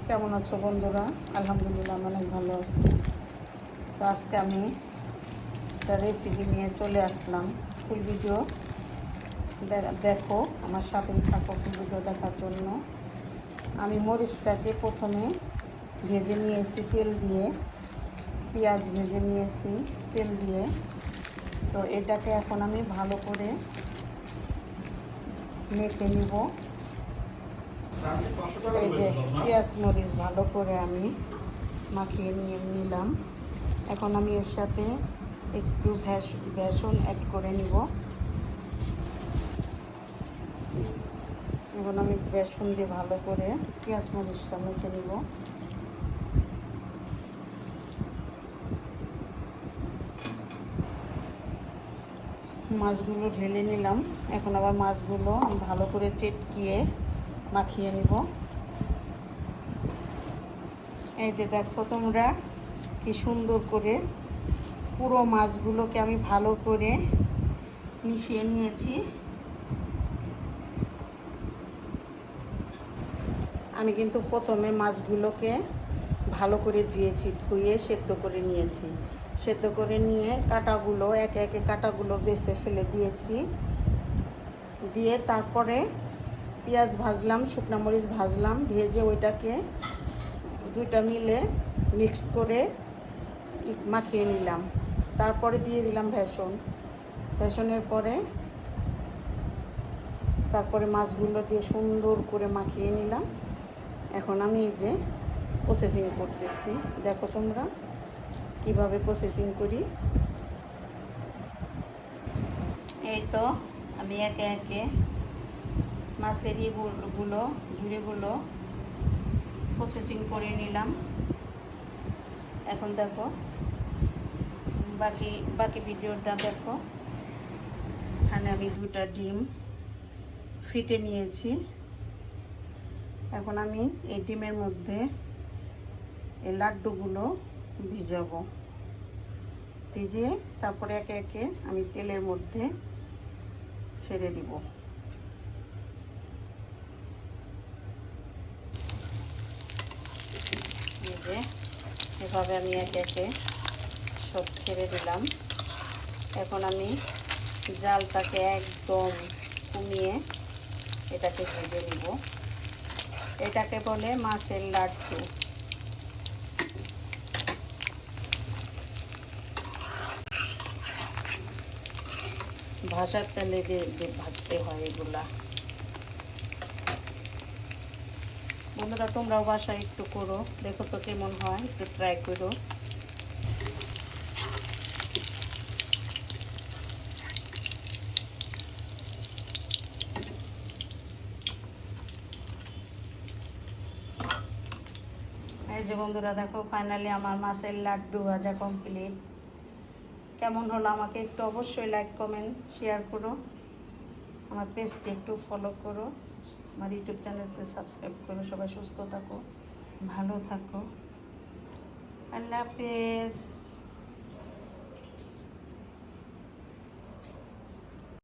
কেমন আছো বন্ধুরা? আলহামদুলিল্লাহ আমি অনেক ভালো আছি। তো আজকে আমি একটা রেসিপি নিয়ে চলে আসলাম। ফুল ভিডিও দেখো, আমার সাথেই থাকো ফুল ভিডিও দেখার জন্য। আমি মরিচটাকে প্রথমে ভেজে নিয়েছি তেল দিয়ে, পেঁয়াজ ভেজে নিয়েছি তেল দিয়ে। তো এটাকে এখন আমি ভালো করে মেখে নিব। এই যে পেঁয়াজ মরিচ ভালো করে আমি মাখিয়ে নিলাম। এখন আমি এর সাথে একটু বেসন অ্যাড করে নিব। এখন আমি বেসন দিয়ে ভালো করে পেঁয়াজ মরিচটা মেখে নিব। মাছগুলো ঢেলে নিলাম। এখন আবার মাছগুলো আমি ভালো করে চেটকিয়ে মাখিয়ে নিব। এই যে দেখো তোমরা কি সুন্দর করে পুরো মাছগুলোকে আমি ভালো করে মিশিয়ে নিয়েছি। আমি কিন্তু প্রথমে মাছগুলোকে ভালো করে ধুয়ে সেদ্ধ করে নিয়েছি। সেদ্ধ করে নিয়ে কাঁটাগুলো একে একে কাঁটাগুলো বেছে ফেলে দিয়েছি। দিয়ে তারপরে পেঁয়াজ ভাজলাম, শুকনো মরিচ ভাজলাম, ভেজে ওইটাকে দুইটা মিলে মিক্সড করে মাখিয়ে নিলাম। তারপরে দিয়ে দিলাম বেসনের পরে তারপরে মাছগুলো দিয়ে সুন্দর করে মাখিয়ে নিলাম। এখন আমি এই যে প্রসেসিং করতেছি, দেখো তোমরা কিভাবে প্রসেসিং করি। এই তো আমি একে একে মাছের ঝুড়িগুলো প্রসেসিং করে নিলাম। এখন দেখো বাকি ভিডিওটা দেখো। এখানে আমি 2টা ডিম ফেটে নিয়েছি। এখন আমি এই ডিমের মধ্যে এই লাড্ডুগুলো ভিজাবো। ভিজিয়ে তারপরে একে একে আমি তেলের মধ্যে ছেড়ে দিব। এই যে এভাবে আমি একে একে সব ছেড়ে দিলাম। এখন আমি জালটাকে একদম কমিয়ে এটাকে ভেজে নিব। এটাকে বলে মাছের লাড্ডু। ভাজার তেলে ভাজতে হয় এগুলা। বন্ধুরা তোমরাও বাসায় একটু করো, দেখো তো কেমন হয়, একটু ট্রাই করো। এই যে বন্ধুরা দেখো ফাইনালি আমার মাছের লাড্ডু ভাজা কমপ্লিট। কেমন হলো আমাকে একটু অবশ্যই লাইক কমেন্ট শেয়ার করো। আমার পেজকে একটু ফলো করো, আমার ইউটিউব চ্যানেলকে সাবস্ক্রাইব করো। সবাই সুস্থ থাকো, ভালো থাকো। আল্লাহ হাফেজ।